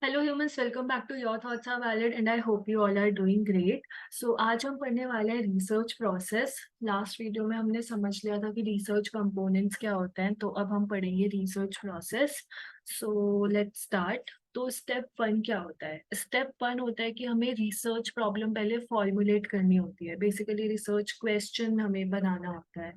Hello humans, welcome back to your thoughts are valid and I hope you all are doing great. So आज हम पढ़ने वाले हैं research process. Last video में हमने समझ लिया था कि रिसर्च कंपोनेंट्स क्या होते हैं, तो अब हम पढ़ेंगे research process. So let's start. तो स्टेप वन क्या होता है? स्टेप वन होता है कि हमें रिसर्च प्रॉब्लम पहले फॉर्मुलेट करनी होती है। बेसिकली रिसर्च क्वेश्चन हमें बनाना होता है।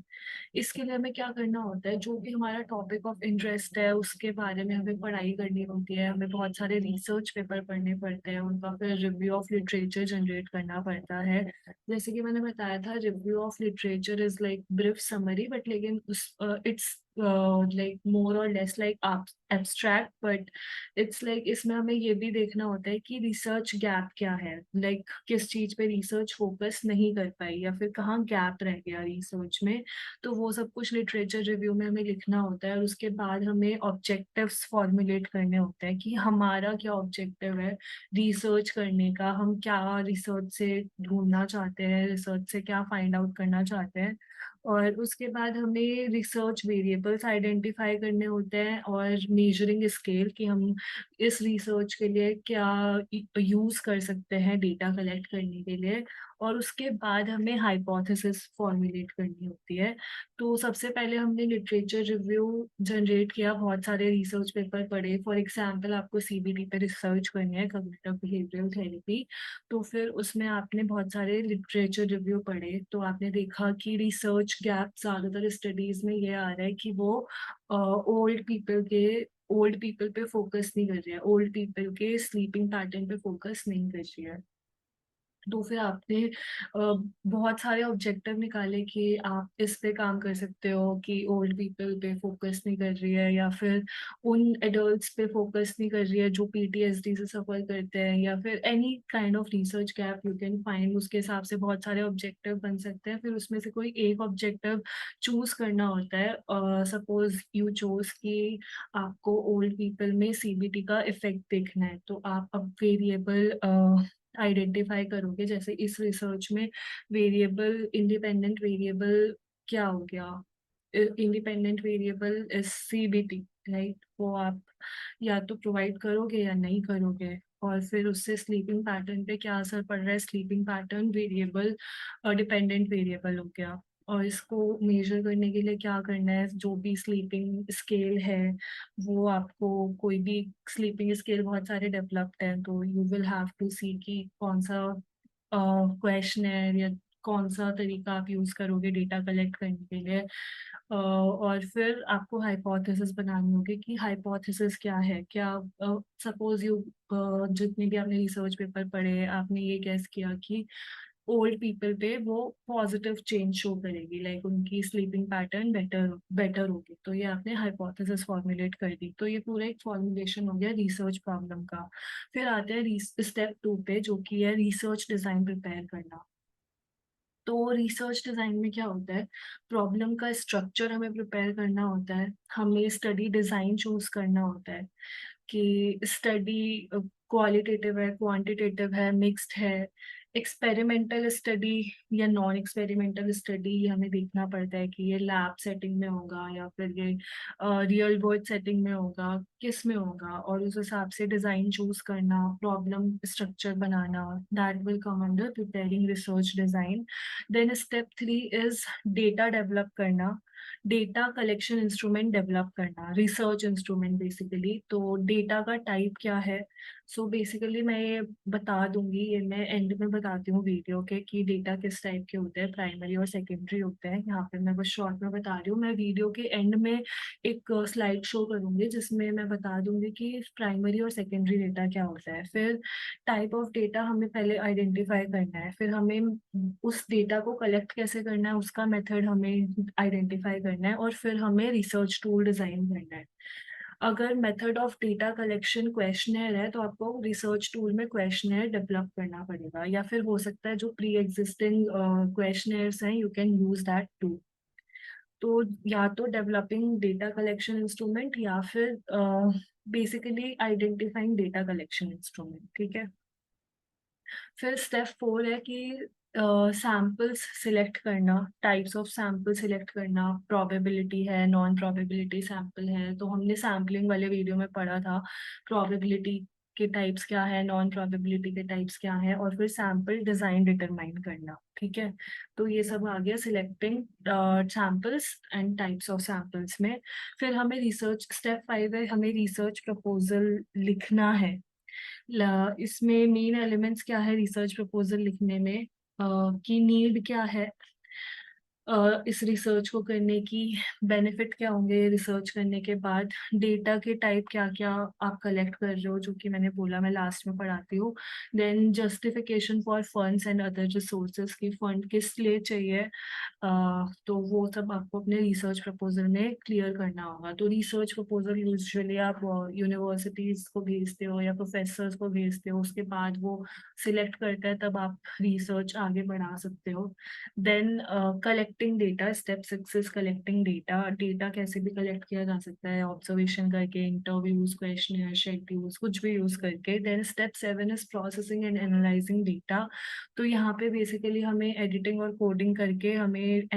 इसके लिए हमें क्या करना होता है, जो भी हमारा टॉपिक ऑफ इंटरेस्ट है उसके बारे में हमें पढ़ाई करनी होती है। हमें बहुत सारे रिसर्च पेपर पढ़ने पड़ते हैं, उनका फिर रिव्यू ऑफ लिटरेचर जनरेट करना पड़ता है। जैसे कि मैंने बताया था, review of literature is like brief summary, but लेकिन उस इट्स लाइक मोर और less like abstract, but it's like इसमें हमें ये भी देखना होता है कि रिसर्च गैप क्या है, लाइक किस चीज पे रिसर्च फोकस नहीं कर पाई या फिर कहाँ गैप रह गया रिसर्च में। तो वो सब कुछ लिटरेचर रिव्यू में हमें लिखना होता है, और उसके बाद हमें ऑब्जेक्टिव्स फॉर्मुलेट करने होते हैं कि हमारा क्या ऑब्जेक्टिव है रिसर्च करने का। हम क्या रिसर्च से ढूंढना चाहते हैं, रिसर्च से क्या फाइंड आउट करना चाहते हैं। और उसके बाद हमें रिसर्च वेरिएबल्स आइडेंटिफाई करने होते हैं और मेजरिंग स्केल कि हम इस रिसर्च के लिए क्या यूज कर सकते हैं डेटा कलेक्ट करने के लिए। और उसके बाद हमें हाइपोथेसिस फॉर्मुलेट करनी होती है। तो सबसे पहले हमने लिटरेचर रिव्यू जनरेट किया, बहुत सारे रिसर्च पेपर पढ़े। फॉर एग्जांपल आपको सीबीटी पे रिसर्च करनी है, कॉग्निटिव बिहेवियरल थेरेपी। तो फिर उसमें आपने बहुत सारे लिटरेचर रिव्यू पढ़े, तो आपने देखा कि रिसर्च गैप ज़्यादातर स्टडीज में ये आ रहा है कि वो ओल्ड पीपल पे फोकस नहीं कर रही है, ओल्ड पीपल के स्लीपिंग पैटर्न पे फोकस नहीं कर रही है। तो फिर आपने बहुत सारे ऑब्जेक्टिव निकाले कि आप इस पे काम कर सकते हो कि ओल्ड पीपल पे फोकस नहीं कर रही है, या फिर उन एडल्ट्स पे फोकस नहीं कर रही है जो पीटीएसडी से सफर करते हैं, या फिर any kind of research gap you can find. उसके हिसाब से बहुत सारे ऑब्जेक्टिव बन सकते हैं, फिर उसमें से कोई एक ऑब्जेक्टिव चूज करना होता है। सपोज यू चूज कि आपको ओल्ड पीपल में सीबीटी का इफेक्ट देखना है, तो आप अब वेरिएबल आइडेंटिफाई करोगे। जैसे इस रिसर्च में वेरिएबल, इंडिपेंडेंट वेरिएबल क्या हो गया? Independent variable is CBT, right? वो आप या तो प्रोवाइड करोगे या नहीं करोगे। और फिर उससे स्लीपिंग पैटर्न पे क्या असर पड़ रहा है, sleeping pattern variable dependent variable हो गया। और इसको मेजर करने के लिए क्या करना है, जो भी स्लीपिंग स्केल है वो आपको, कोई भी स्लीपिंग स्केल बहुत सारे डेवलप्ड हैं, तो यू विल हैव टू सी कि कौन सा क्वेश्चन है या कौन सा तरीका आप यूज करोगे डेटा कलेक्ट करने के लिए। और फिर आपको हाइपोथेसिस बनानी होगी कि हाइपोथेसिस क्या है। क्या सपोज यू, जितने भी आपने रिसर्च पेपर पढ़े, आपने ये गैस किया कि ओल्ड पीपल पे वो पॉजिटिव चेंज शो करेगी, लाइक उनकी स्लीपिंग पैटर्न बेटर बेटर होगी। तो ये आपने हाइपोथेसिस फॉर्मुलेट कर दी, तो ये पूरा एक फॉर्मुलेशन हो गया रिसर्च प्रॉब्लम का। फिर आते हैं स्टेप टू पे, जो कि है रिसर्च डिजाइन प्रिपेयर करना। तो रिसर्च डिजाइन में क्या होता है, प्रॉब्लम का स्ट्रक्चर हमें प्रिपेयर करना होता है, हमें स्टडी डिजाइन चूज करना होता है कि स्टडी क्वालिटेटिव है, क्वांटिटेटिव है, मिक्स्ड है, एक्सपेरिमेंटल स्टडी या नॉन एक्सपेरिमेंटल स्टडी। हमें देखना पड़ता है कि ये लैब सेटिंग में होगा या फिर ये रियल वर्ल्ड सेटिंग में होगा, किस में होगा, और उस हिसाब से डिजाइन चूज करना, प्रॉब्लम स्ट्रक्चर बनाना, that will come under preparing research design. Then step three is data develop करना, डेटा कलेक्शन इंस्ट्रूमेंट डेवलप करना, रिसर्च इंस्ट्रूमेंट बेसिकली। तो डेटा का टाइप क्या है? सो बेसिकली मैं ये बता दूंगी, ये मैं एंड में बताती हूँ वीडियो के कि डेटा किस टाइप के होते हैं, प्राइमरी और सेकेंडरी होते हैं। यहाँ पे मैं बस शॉर्ट में बता रही हूँ। मैं वीडियो के एंड में एक स्लाइड शो करूंगी जिसमें मैं बता दूंगी कि प्राइमरी और सेकेंडरी डेटा क्या होता है। फिर टाइप ऑफ डेटा हमें पहले आइडेंटिफाई करना है, फिर हमें उस डेटा को कलेक्ट कैसे करना है उसका मेथड हमें आइडेंटिफाई करना है, और फिर हमें रिसर्च टूल डिजाइन करना है। अगर method of data collection questionnaire है, तो आपको रिसर्च टूल में क्वेश्चनर डेवलप करना पड़ेगा, या फिर हो सकता है जो प्री एग्जिस्टिंग क्वेश्चनर्स हैं, you can use that too. तो या तो डेवलपिंग डेटा कलेक्शन इंस्ट्रूमेंट, या फिर basically identifying data collection instrument, ठीक है। फिर स्टेप फोर है कि सैम्पल्स सिलेक्ट करना, टाइप्स ऑफ सैम्पल सिलेक्ट करना, प्रोबेबिलिटी है, नॉन प्रोबेबिलिटी सैम्पल है। तो हमने सैम्पलिंग वाले वीडियो में पढ़ा था प्रोबेबिलिटी के टाइप्स क्या है, नॉन प्रोबेबिलिटी के टाइप्स क्या है, और फिर सैम्पल डिजाइन डिटरमाइन करना। ठीक है, तो ये सब आ गया selecting samples and types of samples में। फिर हमें रिसर्च, स्टेप 5 है, हमें रिसर्च प्रपोजल लिखना है। इसमें मेन एलिमेंट्स क्या है रिसर्च प्रपोजल लिखने में, कि नीड क्या है इस रिसर्च को करने की, बेनिफिट क्या होंगे रिसर्च करने के बाद, डेटा के टाइप क्या क्या आप कलेक्ट कर रहे हो, जो कि मैंने बोला मैं लास्ट में पढ़ाती हूँ। Then justification for funds and other resources की फंड किस लिए चाहिए, तो वो सब आपको अपने रिसर्च प्रपोजल में क्लियर करना होगा। तो रिसर्च प्रपोजल यूजुअली आप यूनिवर्सिटीज को भेजते हो या प्रोफेसर्स को भेजते हो, उसके बाद वो सिलेक्ट करता है, तब आप रिसर्च आगे बढ़ा सकते हो। Then collecting data, step 6 is collecting data. Data कैसे भी कलेक्ट किया जा सकता है, ऑब्जर्वेशन करके, इंटरव्यूज, क्वेश्चन, शेड्यूल्स, कुछ भी यूज करके। Then step 7 is processing and analysing data. तो यहाँ पे बेसिकली हमें एडिटिंग और कोडिंग करके हमें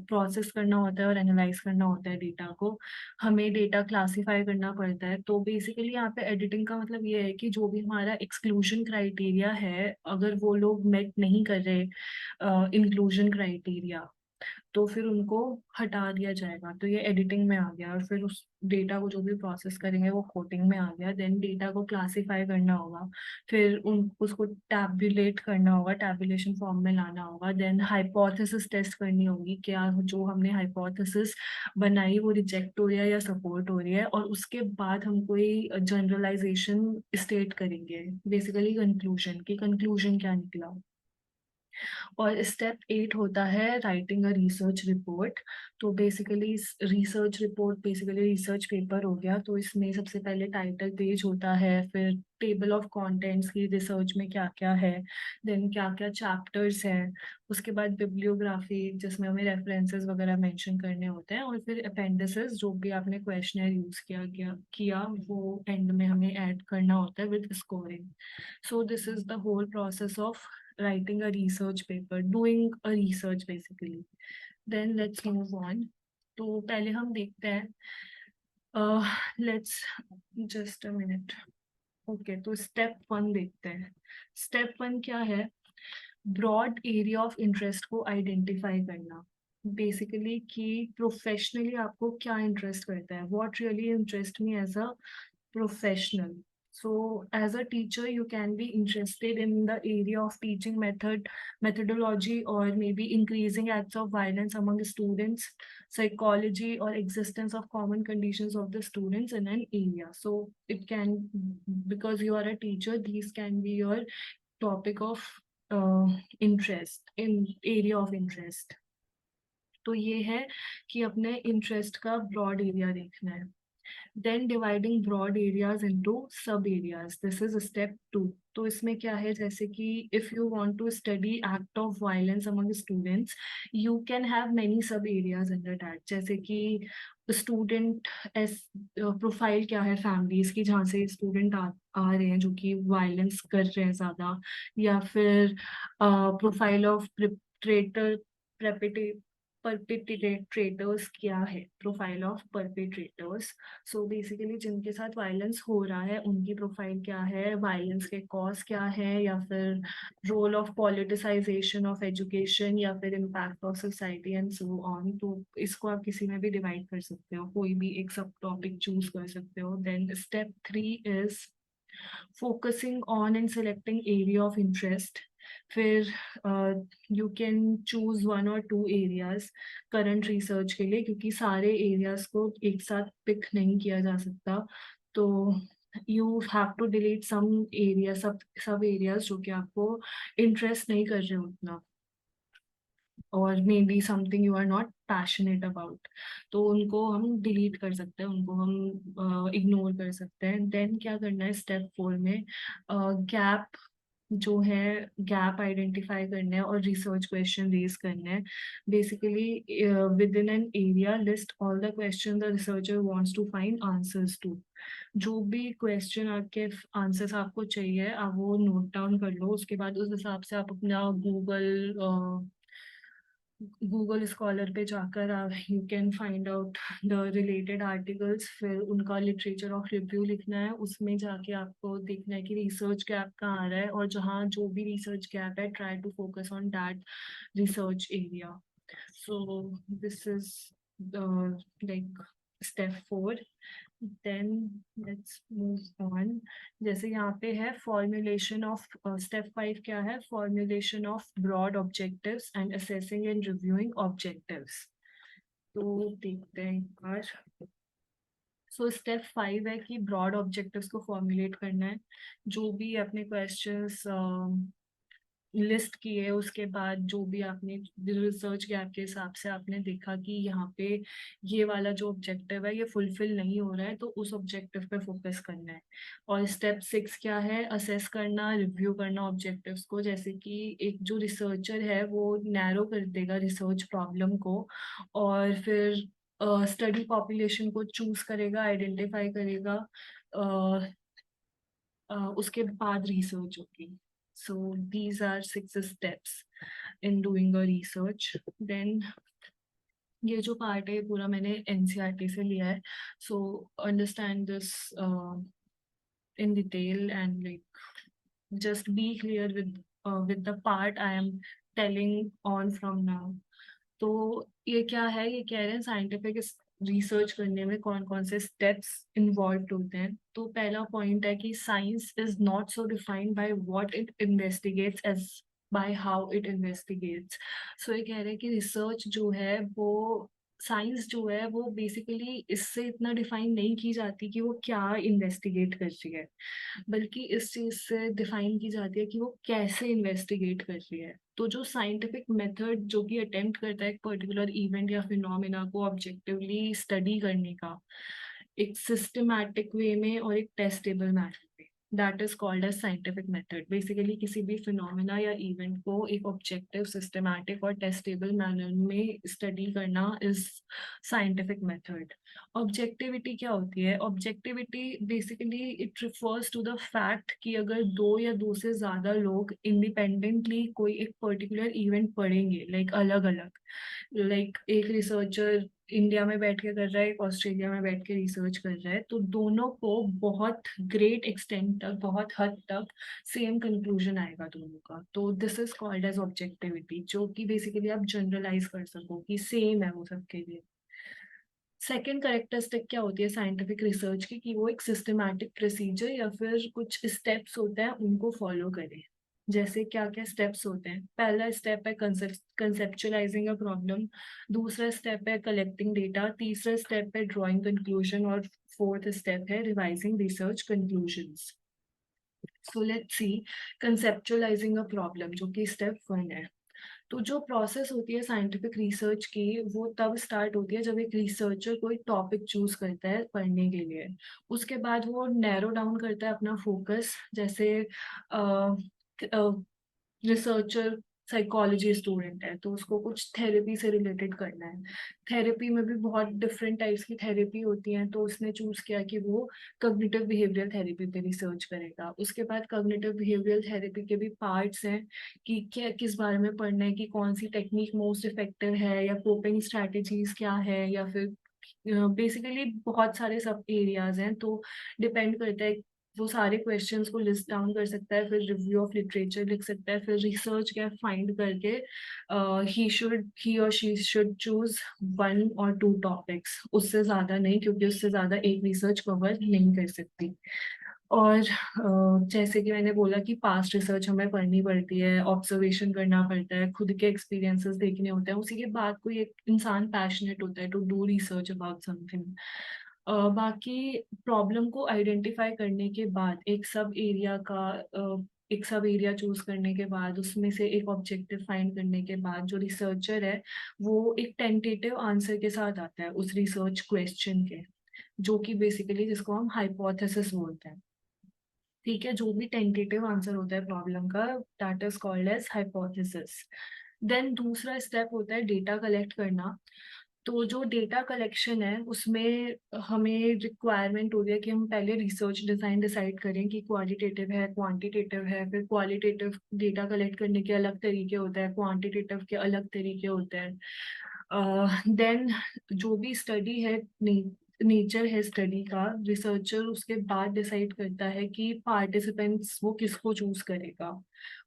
प्रोसेस करना होता है और एनालाइज करना होता है डेटा को। हमें डेटा क्लासीफाई करना पड़ता है। तो बेसिकली यहाँ पे एडिटिंग का मतलब ये है कि जो भी हमारा एक्सक्लूजन क्राइटेरिया है, अगर वो लोग मेट नहीं कर रहे इंक्लूजन क्राइटेरिया, तो फिर उनको हटा दिया जाएगा। तो ये एडिटिंग में आ गया। और फिर उस डेटा को जो भी प्रोसेस करेंगे वो कोडिंग में आ गया। देन डेटा को क्लासीफाई करना होगा, फिर उन उसको टैबुलेट करना होगा, टैबुलेशन फॉर्म में लाना होगा। देन हाइपोथेसिस टेस्ट करनी होगी, क्या जो हमने हाइपोथेसिस बनाई वो रिजेक्ट हो रही है या सपोर्ट हो रही है। और उसके बाद हम कोई जनरलाइजेशन स्टेट करेंगे, बेसिकली कंक्लूजन, की कंक्लूजन क्या निकला। और स्टेप 8 होता है राइटिंग अ रिसर्च रिपोर्ट। तो basically research report basically research paper हो गया। तो इसमें सबसे पहले टाइटल पेज होता है, फिर टेबल ऑफ कंटेंट्स की रिसर्च में क्या क्या है, देन क्या क्या चैप्टर्स हैं, उसके बाद बिब्लियोग्राफी जिसमें हमें रेफरेंसेस वगैरह मेंशन करने होते हैं, और फिर अपेंडिसेस जो भी आपने क्वेश्चनर यूज किया वो एंड में हमें ऐड करना होता है with scoring. So this is the whole process of writing a research paper, doing a research basically. Then let's move on. तो पहले हम देखते हैं, let's just a minute. Okay, तो स्टेप 1 देखते हैं। स्टेप 1 क्या है, ब्रॉड एरिया ऑफ इंटरेस्ट को आइडेंटिफाई करना। बेसिकली कि प्रोफेशनली आपको क्या इंटरेस्ट करता है, what really interest me as a professional. So as a teacher, you can be interested in the area of teaching methodology, or maybe increasing acts of violence among students, psychology, or existence of common conditions of the students in an area. So it can, because you are a teacher, these can be your topic of interest, in area of interest. तो ये है कि अपने interest का broad area देखना है। Then dividing broad areas into sub areas, this is step 2। तो इसमें क्या है, जैसे कि if you want to study act of violence among students, you can have many sub areas under that. जैसे कि स्टूडेंट एस प्रोफाइल क्या है फैमिलीज की, जहाँ से स्टूडेंट आ रहे हैं जो कि वायलेंस कर रहे हैं ज्यादा, या फिर प्रोफाइल ऑफ ट्रेटर परपिट्रेटर्स क्या है, प्रोफाइल ऑफ परपिट्रेटर्स। सो बेसिकली जिनके साथ वायलेंस हो रहा है उनकी प्रोफाइल क्या है, वायलेंस के कॉज क्या है, या फिर role of politicisation of education, या फिर impact of society and so on. तो इसको आप किसी में भी डिवाइड कर सकते हो, कोई भी एक सब टॉपिक चूज कर सकते हो। Then step 3 is focusing on and selecting area of interest. फिर you can choose 1 or 2 areas current research के लिए, क्योंकि सारे एरियाज को एक साथ पिक नहीं किया जा सकता। तो you have to delete some area, sub areas जो कि आपको इंटरेस्ट नहीं कर रहे उतना, और maybe something you are not passionate about, तो उनको हम डिलीट कर सकते हैं, उनको हम इग्नोर कर सकते हैं। देन क्या करना है स्टेप 4 में, गैप जो है, गैप आइडेंटिफाई करना है और रिसर्च क्वेश्चन रेज करना है। Basically within an area list all the question the researcher wants to find answers to. जो भी क्वेश्चन आपके आंसर्स आपको चाहिए, आप वो नोट डाउन कर लो। उसके बाद उस हिसाब से आप अपना गूगल गूगल स्कॉलर पे जाकर आप you can find out the related articles, फिर उनका लिटरेचर ऑफ रिव्यू लिखना है, उसमें जाके आपको देखना है कि रिसर्च गैप कहाँ आ रहा है, और जहाँ जो भी रिसर्च गैप है try to focus on that research area. So this is the like step 4. Then let's move on. जैसे यहाँ पे है formulation of step 5 क्या है, formulation of broad objectives and assessing and reviewing objectives. तो देखते हैं एक बार. सो स्टेप 5 है कि ब्रॉड ऑब्जेक्टिव्स को फॉर्मुलेट करना है. जो भी अपने क्वेश्चंस लिस्ट किए, उसके बाद जो भी आपने रिसर्च गैप के हिसाब से आपने देखा कि यहाँ पे ये वाला जो ऑब्जेक्टिव है ये फुलफिल नहीं हो रहा है, तो उस ऑब्जेक्टिव पे फोकस करना है. और स्टेप 6 क्या है, असेस करना, रिव्यू करना ऑब्जेक्टिव्स को. जैसे कि एक जो रिसर्चर है वो नैरो कर देगा रिसर्च प्रॉब्लम को, और फिर स्टडी पॉपुलेशन को चूज करेगा, आइडेंटिफाई करेगा, उसके बाद रिसर्च होगी. So these are 6 steps in doing a research. Then ये जो पार्ट है ये पूरा मैंने एनसीईआरटी से लिया है. So understand this in detail and like just be clear with the part I am telling on from now. तो ये क्या है, ये कह रहे हैं साइंटिफिक रिसर्च करने में कौन कौन से स्टेप्स इन्वॉल्व होते हैं. तो पहला पॉइंट है कि science is not so defined by what it investigates as by how it investigates. So ये कह रहे हैं कि रिसर्च जो है वो, साइंस जो है वो बेसिकली इससे इतना डिफाइन नहीं की जाती कि वो क्या इन्वेस्टिगेट कर रही है, बल्कि इस चीज से डिफाइन की जाती है कि वो कैसे इन्वेस्टिगेट कर रही है. तो जो साइंटिफिक मेथड जो कि अटेम्प्ट करता है एक पर्टिकुलर इवेंट या फिनोमिना को ऑब्जेक्टिवली स्टडी करने का, एक सिस्टमैटिक वे में और एक टेस्टेबल मैथड में, that is called as scientific method. Basically किसी भी फिनोमिना या इवेंट को एक ऑब्जेक्टिव, सिस्टमैटिक और टेस्टेबल मैनर में स्टडी करना इज साइंटिफिक मेथड. ऑब्जेक्टिविटी क्या होती है, objectivity basically it refers to the fact कि अगर दो या दो से ज्यादा लोग इंडिपेंडेंटली कोई एक पर्टिकुलर इवेंट पढ़ेंगे, लाइक अलग अलग, लाइक एक रिसर्चर इंडिया में बैठ के कर रहा है, एक ऑस्ट्रेलिया में बैठ के रिसर्च कर रहा है, तो दोनों को बहुत ग्रेट एक्सटेंट तक, बहुत हद तक सेम कंक्लूजन आएगा दोनों का. तो this is called as objectivity, जो कि बेसिकली आप जनरलाइज कर सको कि सेम है वो सबके लिए. सेकेंड करेक्टरिस्टिक क्या होती है साइंटिफिक रिसर्च की, कि वो एक सिस्टमैटिक प्रोसीजर या फिर कुछ स्टेप्स होते हैं उनको फॉलो करें. जैसे क्या क्या स्टेप्स होते हैं, पहला स्टेप है कंसेप्चुअलाइजिंग अ प्रॉब्लम, दूसरा स्टेप है कलेक्टिंग डेटा, तीसरा स्टेप है ड्राइंग कंक्लूजन, और फोर्थ स्टेप है revising research conclusions. So let's see conceptualising a problem, जो कि स्टेप 1 है. तो जो प्रोसेस होती है साइंटिफिक रिसर्च की, वो तब स्टार्ट होती है जब एक रिसर्चर कोई टॉपिक चूज करता है पढ़ने के लिए. उसके बाद वो नैरो डाउन करता है अपना फोकस. जैसे रिसर्चर साइकोलॉजी स्टूडेंट है तो उसको कुछ थेरेपी से रिलेटेड करना है. थेरेपी में भी बहुत डिफरेंट टाइप्स की थेरेपी होती हैं, तो उसने चूज किया कि वो कॉग्निटिव बिहेवियर थेरेपी पे रिसर्च करेगा. उसके बाद कॉग्निटिव बिहेवियर थेरेपी के भी पार्ट्स हैं कि क्या, किस बारे में पढ़ना है, कि कौन सी टेक्निक मोस्ट इफेक्टिव है, या कोपिंग स्ट्रैटेजीज क्या है, या फिर बेसिकली बहुत सारे सब एरियाज हैं. तो डिपेंड करता है, वो सारे क्वेश्चंस को लिस्ट डाउन कर सकता है, फिर रिव्यू ऑफ लिटरेचर लिख सकता है, फिर रिसर्च गैप फाइंड करके ही और she should choose 1 or 2 topics, उससे ज्यादा नहीं, क्योंकि उससे ज्यादा एक रिसर्च कवर नहीं कर सकती. और जैसे कि मैंने बोला कि पास्ट रिसर्च हमें पढ़नी पड़ती है, ऑब्जर्वेशन करना पड़ता है, खुद के एक्सपीरियंसेस देखने होते हैं, उसी के बाद कोई एक इंसान पैशनेट होता है to do research about something. बाकी प्रॉब्लम को आइडेंटिफाई करने के बाद एक सब एरिया चूज करने के बाद, उसमें से एक ऑब्जेक्टिव फाइंड करने के बाद, जो रिसर्चर है वो एक टेंटेटिव आंसर के साथ आता है उस रिसर्च क्वेश्चन के, जो कि बेसिकली जिसको हम हाइपोथेसिस बोलते हैं. ठीक है, जो भी टेंटेटिव आंसर होता है प्रॉब्लम का, that is called as hypothesis. Then दूसरा स्टेप होता है डेटा कलेक्ट करना. तो जो डेटा कलेक्शन है उसमें हमें रिक्वायरमेंट हो गया कि हम पहले रिसर्च डिज़ाइन डिसाइड करें कि क्वालिटेटिव है, क्वांटिटेटिव है। फिर क्वालिटेटिव डेटा कलेक्ट करने के अलग तरीके होते हैं, क्वांटिटेटिव के अलग तरीके होते हैं। देन जो भी स्टडी है, नेचर है स्टडी का, रिसर्चर उसके बाद डिसाइड करता है कि पार्टिसिपेंट्स वो किसको चूज करेगा,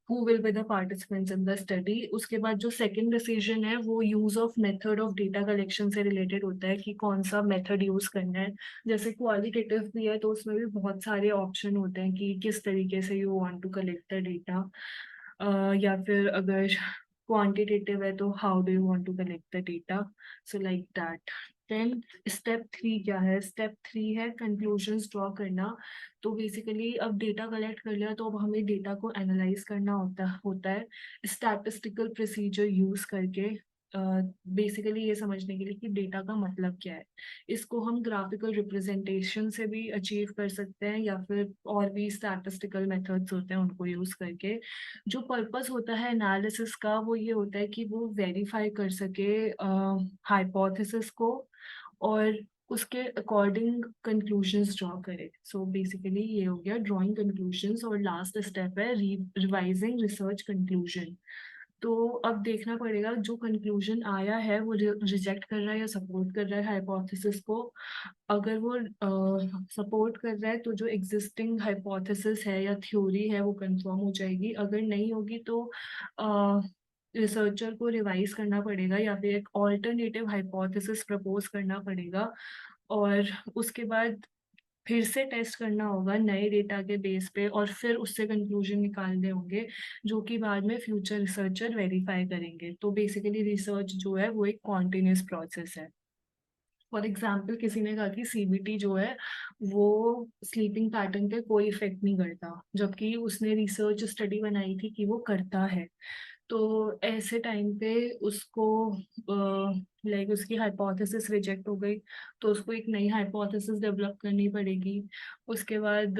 who will be the participants in the study। उसके बाद जो सेकंड डिसीजन है वो use of method of data collection से रिलेटेड होता है कि कौन सा मेथड यूज करना है। जैसे क्वालिटेटिव भी है तो उसमें भी बहुत सारे ऑप्शन होते हैं कि किस तरीके से you want to collect the data. या फिर अगर क्वांटिटेटिव है तो how do you want to collect the data, so like that. Then step 3 क्या है? स्टेप 3 है कंक्लूजन्स ड्रॉ करना। तो बेसिकली अब डेटा कलेक्ट कर लिया तो अब हमें डेटा को एनालाइज करना होता है स्टैटिस्टिकल प्रोसीजर यूज करके। बेसिकली ये समझने के लिए कि डेटा का मतलब क्या है। इसको हम ग्राफिकल रिप्रेजेंटेशन से भी अचीव कर सकते हैं या फिर और भी स्टैटिस्टिकल मेथड्स होते हैं उनको यूज करके। जो पर्पस होता है एनालिसिस का वो ये होता है कि वो वेरीफाई कर सके हाइपोथेसिस को और उसके अकॉर्डिंग कंक्लूजन्स ड्रॉ करे। सो बेसिकली ये हो गया ड्राइंग कंक्लूजन्स। और लास्ट स्टेप है रिवाइजिंग रिसर्च कंक्लूजन। तो अब देखना पड़ेगा जो कंक्लूजन आया है वो रिजेक्ट कर रहा है या सपोर्ट कर रहा है हाइपोथेसिस को। अगर वो सपोर्ट कर रहा है तो जो एग्जिस्टिंग हाइपोथेसिस है या थ्योरी है वो कंफर्म हो जाएगी। अगर नहीं होगी तो रिसर्चर को रिवाइज करना पड़ेगा या फिर एक ऑल्टरनेटिव हाइपोथेसिस प्रपोज करना पड़ेगा। और उसके बाद फिर से टेस्ट करना होगा नए डेटा के बेस पे और फिर उससे कंक्लूजन निकालने होंगे जो कि बाद में फ्यूचर रिसर्चर वेरीफाई करेंगे। तो बेसिकली रिसर्च जो है वो एक कॉन्टिन्यूस प्रोसेस है। फॉर एग्जाम्पल किसी ने कहा कि सीबीटी जो है वो स्लीपिंग पैटर्न पे कोई इफेक्ट नहीं करता, जबकि उसने रिसर्च स्टडी बनाई थी कि वो करता है। तो ऐसे टाइम पे उसको लाइक उसकी हाइपोथेसिस रिजेक्ट हो गई तो उसको एक नई हाइपोथेसिस डेवलप करनी पड़ेगी। उसके बाद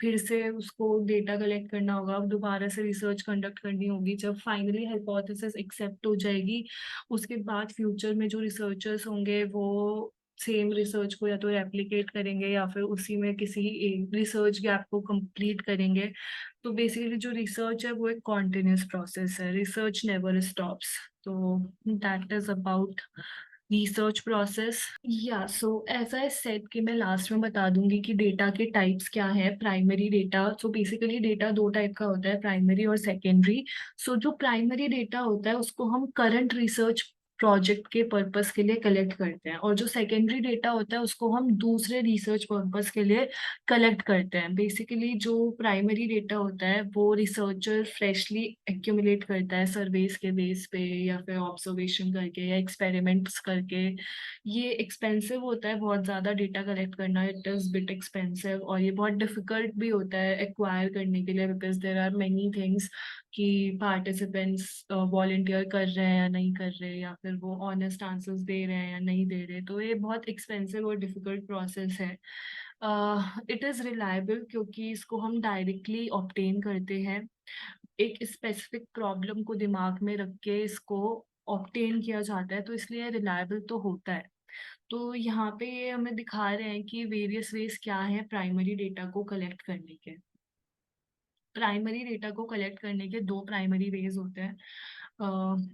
फिर से उसको डेटा कलेक्ट करना होगा, अब दोबारा से रिसर्च कंडक्ट करनी होगी। जब फाइनली हाइपोथेसिस एक्सेप्ट हो जाएगी उसके बाद फ्यूचर में जो रिसर्चर्स होंगे वो सेम रिसर्च को या तो रेप्लिकेट करेंगे या फिर उसी में किसी रिसर्च गैप को कंप्लीट करेंगे। तो बेसिकली जो रिसर्च है वो एक कॉन्टिन्यूस प्रोसेस है, रिसर्च नेवर स्टॉप्स। तो that is about research process. या सो ऐसा है सेट कि मैं लास्ट में बता दूंगी कि डेटा के टाइप्स क्या है। Primary data, so basically data दो टाइप का होता है, प्राइमरी और सेकेंडरी। सो जो प्राइमरी डेटा होता है उसको हम करंट रिसर्च प्रोजेक्ट के पर्पस के लिए कलेक्ट करते हैं और जो सेकेंडरी डेटा होता है उसको हम दूसरे रिसर्च पर्पस के लिए कलेक्ट करते हैं। बेसिकली जो प्राइमरी डेटा होता है वो रिसर्चर फ्रेशली एक्यूमुलेट करता है सर्वेस के बेस पे या फिर ऑब्जर्वेशन करके या एक्सपेरिमेंट्स करके। ये एक्सपेंसिव होता है बहुत ज़्यादा डेटा कलेक्ट करना, इट इज़ बिट एक्सपेंसिव और ये बहुत डिफिकल्ट भी होता है एक्वायर करने के लिए because there are many things कि पार्टिसिपेंट्स वॉलेंटियर कर रहे हैं या नहीं कर रहे या फिर वो ऑनेस्ट आंसर्स दे रहे हैं या नहीं दे रहे। तो ये बहुत एक्सपेंसिव और डिफिकल्ट प्रोसेस है। इट इज़ रिलायबल क्योंकि इसको हम डायरेक्टली ऑब्टेन करते हैं, एक स्पेसिफिक प्रॉब्लम को दिमाग में रख के इसको ऑब्टेन किया जाता है तो इसलिए रिलायबल तो होता है। तो यहाँ पे ये हमें दिखा रहे हैं कि वेरियस वेज क्या है प्राइमरी डेटा को कलेक्ट करने के। प्राइमरी डेटा को कलेक्ट करने के दो प्राइमरी वेज होते हैं।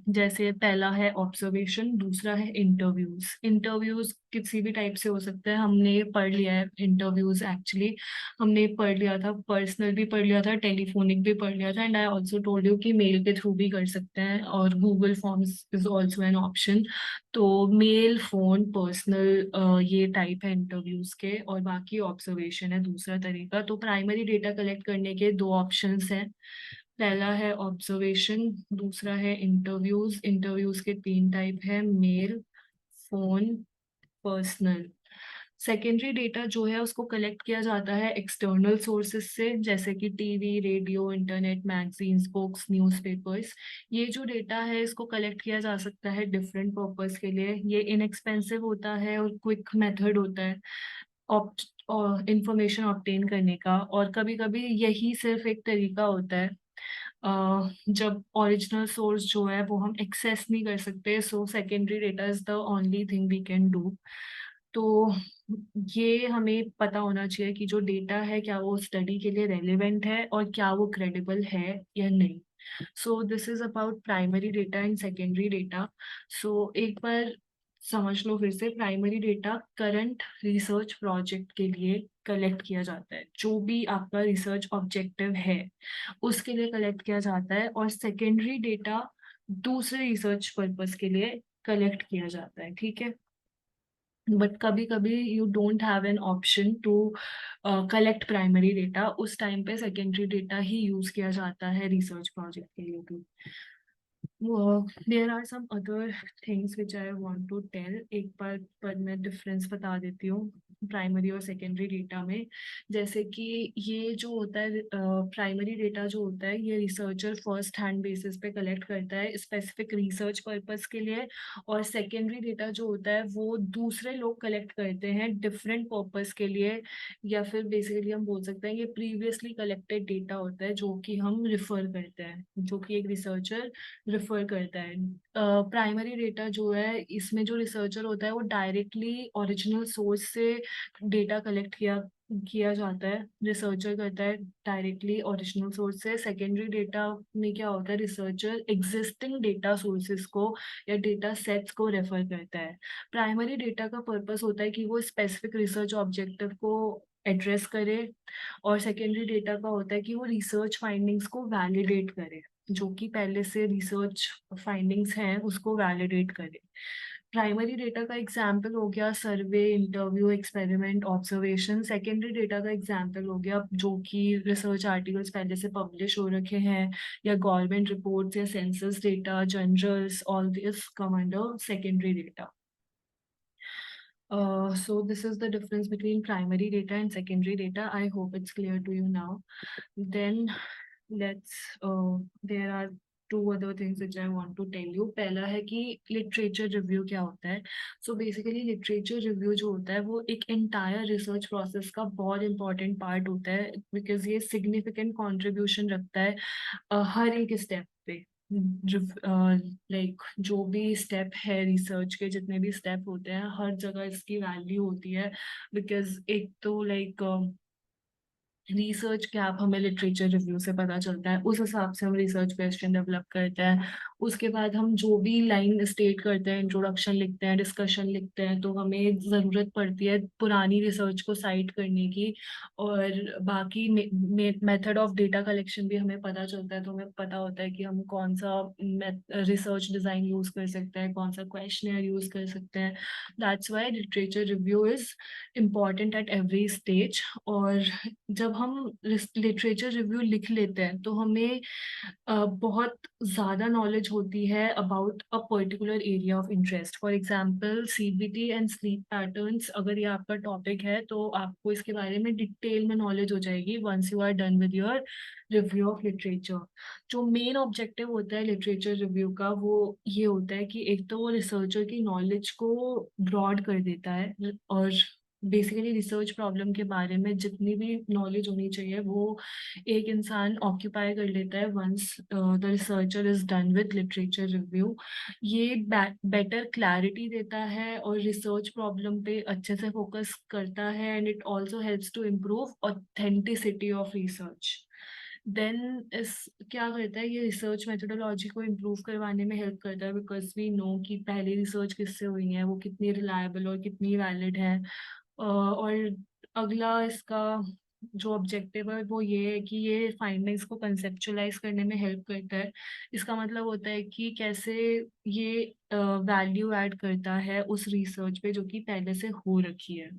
जैसे पहला है ऑब्जर्वेशन, दूसरा है इंटरव्यूज। इंटरव्यूज किसी भी टाइप से हो सकता है, हमने पढ़ लिया है इंटरव्यूज एक्चुअली, हमने पढ़ लिया था, पर्सनल भी पढ़ लिया था, टेलीफोनिक भी पढ़ लिया था and I also told you कि मेल के थ्रू भी कर सकते हैं और Google forms is also an option. तो मेल, फोन, पर्सनल ये टाइप है इंटरव्यूज के और बाकी ऑब्जर्वेशन है दूसरा तरीका। तो प्राइमरी डेटा कलेक्ट करने के दो ऑप्शंस हैं, पहला है ऑब्जर्वेशन, दूसरा है इंटरव्यूज। इंटरव्यूज के तीन टाइप है, mail, phone, personal. Secondary data जो है उसको कलेक्ट किया जाता है एक्सटर्नल सोर्सेज से जैसे कि TV, radio, internet, magazines, books, newspapers. ये जो डेटा है इसको कलेक्ट किया जा सकता है डिफरेंट पर्पस के लिए। ये इनएक्सपेंसिव होता है और क्विक मेथड होता है इंफॉर्मेशन ऑब्टेन करने का, और कभी कभी यही सिर्फ एक तरीका होता है जब ओरिजिनल सोर्स जो है वो हम एक्सेस नहीं कर सकते, so secondary data is the only thing we can do. तो ये हमें पता होना चाहिए कि जो डेटा है क्या वो स्टडी के लिए रेलिवेंट है और क्या वो क्रेडिबल है या नहीं। So this is about primary data and secondary data. So एक बार समझ लो फिर से, primary data current research project के लिए कलेक्ट किया जाता है, जो भी आपका रिसर्च ऑब्जेक्टिव है उसके लिए कलेक्ट किया जाता है, और सेकेंडरी डेटा दूसरे रिसर्च पर्पस के लिए कलेक्ट किया जाता है, ठीक है। बट कभी कभी you don't have an option to collect primary data, उस टाइम पे सेकेंडरी डेटा ही यूज किया जाता है रिसर्च प्रोजेक्ट के लिए भी। There are some other things which I want to tell, एक बार पर मैं डिफरेंस बता देती हूँ प्राइमरी और सेकेंडरी डेटा में। जैसे कि ये जो होता है प्राइमरी डेटा जो होता है ये रिसर्चर फर्स्ट हैंड बेसिस पे कलेक्ट करता है स्पेसिफिक रिसर्च पर्पस के लिए, और सेकेंडरी डेटा जो होता है वो दूसरे लोग कलेक्ट करते हैं डिफरेंट पर्पस के लिए, या फिर बेसिकली हम बोल सकते हैं ये प्रीवियसली कलेक्टेड डेटा होता है जो कि हम रिफर करते हैं, जो कि एक रिसर्चर रिफर करता है। प्राइमरी डेटा जो है इसमें जो रिसर्चर होता है वो डायरेक्टली ओरिजिनल सोर्स से डेटा कलेक्ट किया जाता है, रिसर्चर करता है डायरेक्टली ओरिजिनल सोर्स से। सेकेंडरी डेटा में क्या होता है, रिसर्चर एग्जिस्टिंग डेटा सोर्सेज को या डेटा सेट्स को रेफर करता है। प्राइमरी डेटा का पर्पस होता है कि वो स्पेसिफिक रिसर्च ऑब्जेक्टिव को एड्रेस करे, और सेकेंडरी डेटा का होता है कि वो रिसर्च फाइंडिंग्स को वैलिडेट करे, जो कि पहले से रिसर्च फाइंडिंग्स हैं उसको वैलिडेट करे। प्राइमरी डेटा का एग्जाम्पल हो गया survey, interview, experiment, observation. Secondary data का एग्जाम्पल हो गया जो कि रिसर्च आर्टिकल्स पहले से पब्लिश हो रखे हैं, या गवर्नमेंट रिपोर्ट्स या census data, journals, all this come under secondary data. So this is the difference between primary data and secondary data. I hope it's clear to you now. Then there are two other things which I want to tell you. पहला है कि literature review क्या होता है। So basically literature review जो होता है वो एक एंटायर रिसर्च प्रोसेस का बहुत इंपॉर्टेंट पार्ट होता है, बिकॉज ये सिग्निफिकेंट कॉन्ट्रीब्यूशन रखता है हर एक स्टेप पे। लाइक जो भी स्टेप है रिसर्च के, जितने भी स्टेप होते हैं हर जगह इसकी वैल्यू होती है, बिकॉज एक तो लाइक रिसर्च गैप हमें लिटरेचर रिव्यू से पता चलता है, उस हिसाब से हम रिसर्च क्वेश्चन डेवलप करते हैं। उसके बाद हम जो भी लाइन स्टेट करते हैं, इंट्रोडक्शन लिखते हैं, डिस्कशन लिखते हैं, तो हमें ज़रूरत पड़ती है पुरानी रिसर्च को साइट करने की, और बाकी मेथड ऑफ डेटा कलेक्शन भी हमें पता चलता है, तो हमें पता होता है कि हम कौन सा रिसर्च डिज़ाइन यूज़ कर सकते हैं, कौन सा क्वेश्चनर यूज़ कर सकते हैं। That's why literature review is important at every stage. और जब हम लिटरेचर रिव्यू लिख लेते हैं तो हमें बहुत ज़्यादा नॉलेज होती है about a particular area of interest. For example CBT and sleep patterns, अगर ये आपका टॉपिक है तो आपको इसके बारे में डिटेल में नॉलेज हो जाएगी once you are done with your review of literature. जो मेन ऑब्जेक्टिव होता है लिटरेचर रिव्यू का वो ये होता है कि एक तो वो रिसर्चर की नॉलेज को ब्रॉड कर देता है, और बेसिकली रिसर्च प्रॉब्लम के बारे में जितनी भी नॉलेज होनी चाहिए वो एक इंसान ऑक्यूपाई कर लेता है once the researcher is done with literature review. ये बेटर क्लैरिटी देता है और रिसर्च प्रॉब्लम पे अच्छे से फोकस करता है, and it also helps to improve authenticity of research. Then इस क्या करता है, ये रिसर्च मेथोडोलॉजी को इम्प्रूव करवाने में हेल्प करता है, बिकॉज वी नो कि पहली रिसर्च किससे हुई है, वो कितनी रिलायबल और कितनी वैलिड है। और अगला इसका जो ऑब्जेक्टिव है वो ये है कि ये फाइंडिंग्स को कंसेप्चुलाइज करने में हेल्प करता है। इसका मतलब होता है कि कैसे ये वैल्यू ऐड करता है उस रिसर्च पे जो कि पहले से हो रखी है।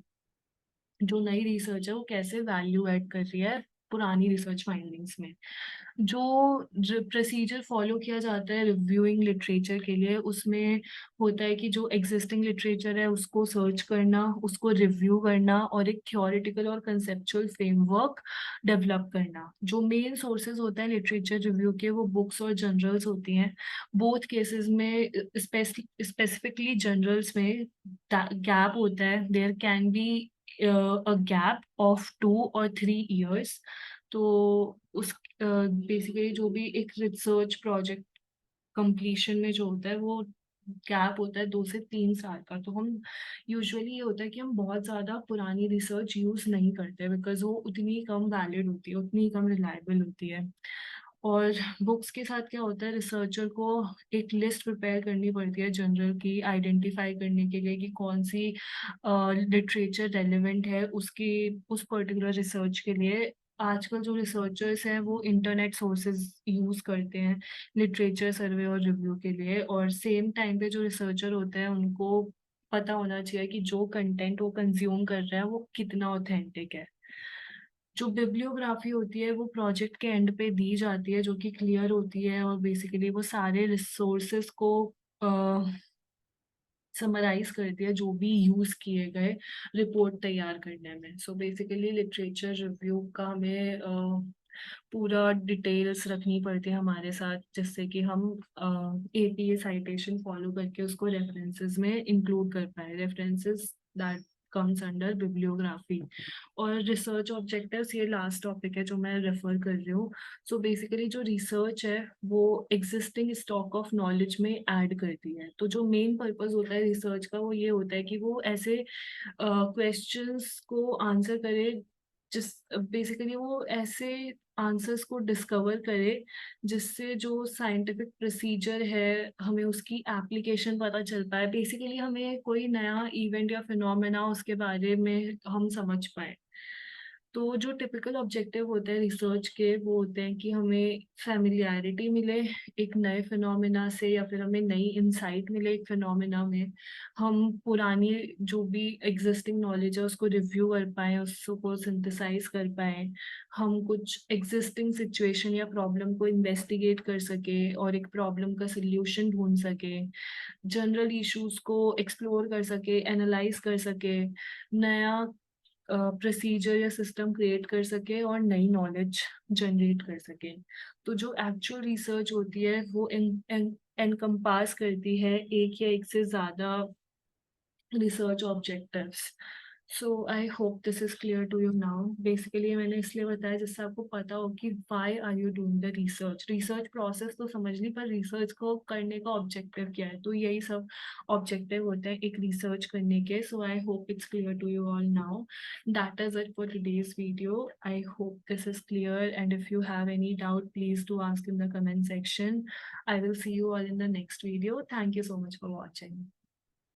जो नई रिसर्च है वो कैसे वैल्यू ऐड कर रही है पुरानी रिसर्च फाइंडिंग्स में। जो प्रोसीजर फॉलो किया जाता है रिव्यूइंग लिटरेचर के लिए उसमें होता है कि जो एग्जिस्टिंग लिटरेचर है उसको सर्च करना, उसको रिव्यू करना, और एक थ्योरेटिकल और कंसेप्चुअल फ्रेमवर्क डेवलप करना। जो मेन सोर्सेज होते हैं लिटरेचर रिव्यू के वो बुक्स और जर्नल्स होती हैं। बोथ केसेस में स्पेसिफिकली जर्नल्स में गैप होता है, there can be a gap of 2 or 3 years। तो उस बेसिकली जो भी एक रिसर्च प्रोजेक्ट कंप्लीशन में जो होता है वो गैप होता है 2 से 3 साल का। तो हम यूजुअली ये होता है कि हम बहुत ज़्यादा पुरानी रिसर्च यूज़ नहीं करते बिकॉज़ वो उतनी कम वैलिड होती है, उतनी कम रिलायबल होती है। और बुक्स के साथ क्या होता है, रिसर्चर को एक लिस्ट प्रिपेयर करनी पड़ती है जर्नल की आइडेंटिफाई करने के लिए कि कौन-सी लिटरेचर रेलेवेंट है उसकी उस पर्टिकुलर रिसर्च के लिए। आजकल जो रिसर्चर्स हैं वो इंटरनेट सोर्सेज़ यूज़ करते हैं लिटरेचर सर्वे और रिव्यू के लिए, और सेम टाइम पे जो रिसर्चर होते हैं उनको पता होना चाहिए कि जो कंटेंट वो कंज़्यूम कर रहे हैं वो कितना ऑथेंटिक है। जो बिब्लियोग्राफी होती है वो प्रोजेक्ट के एंड पे दी जाती है जो कि क्लियर होती है और बेसिकली वो सारे रिसोर्सेज को अ, समराइज करती है जो भी यूज़ किए गए रिपोर्ट तैयार करने में। सो बेसिकली लिटरेचर रिव्यू का हमें पूरा डिटेल्स रखनी पड़ती है हमारे साथ, जिससे कि हम एपीए साइटेशन फॉलो करके उसको रेफरेंसेस में इंक्लूड कर पाए, references that comes under bibliography. और रिसर्च ऑब्जेक्टिव्स ये लास्ट टॉपिक है जो मैं रेफर कर रही हूँ। सो बेसिकली जो रिसर्च है वो एग्जिस्टिंग स्टॉक ऑफ नॉलेज में ऐड करती है। तो जो मेन पर्पस होता है रिसर्च का वो ये होता है कि वो ऐसे क्वेश्चंस को आंसर करे जिस बेसिकली वो ऐसे आंसर्स को डिस्कवर करे जिससे जो साइंटिफिक प्रोसीजर है हमें उसकी एप्लीकेशन पता चल पाए। बेसिकली हमें कोई नया इवेंट या फिनोमेना उसके बारे में हम समझ पाए। तो जो टिपिकल ऑब्जेक्टिव होते हैं रिसर्च के वो होते हैं कि हमें फैमिलियरिटी मिले एक नए फिनोमेना से, या फिर हमें नई इंसाइट मिले एक फिनोमेना में। हम पुरानी जो भी एग्जिस्टिंग नॉलेज है उसको रिव्यू कर पाएँ, उसको सिंथेसाइज़ कर पाएँ। हम कुछ एग्जिस्टिंग सिचुएशन या प्रॉब्लम को इन्वेस्टिगेट कर सकें और एक प्रॉब्लम का सॉल्यूशन ढूँढ सकें। जनरल इश्यूज़ को एक्सप्लोर कर सकें, एनालाइज़ कर सकें, नया प्रोसीजर या सिस्टम क्रिएट कर सके और नई नॉलेज जनरेट कर सके। तो जो एक्चुअल रिसर्च होती है वो एनकम्पास करती है एक या एक से ज़्यादा research objectives. So I hope this is clear to you now. Basically मैंने इसलिए बताया जिससे आपको पता हो कि why are you doing the research. Research process तो समझ ली, पर रिसर्च को करने का ऑब्जेक्टिव क्या है, तो यही सब ऑब्जेक्टिव होते हैं एक रिसर्च करने के। So I hope it's clear to you all now. That is it for today's video. I hope this is clear and if you have any doubt please do ask in the comment section. I will see you all in the next video. Thank you so much for watching.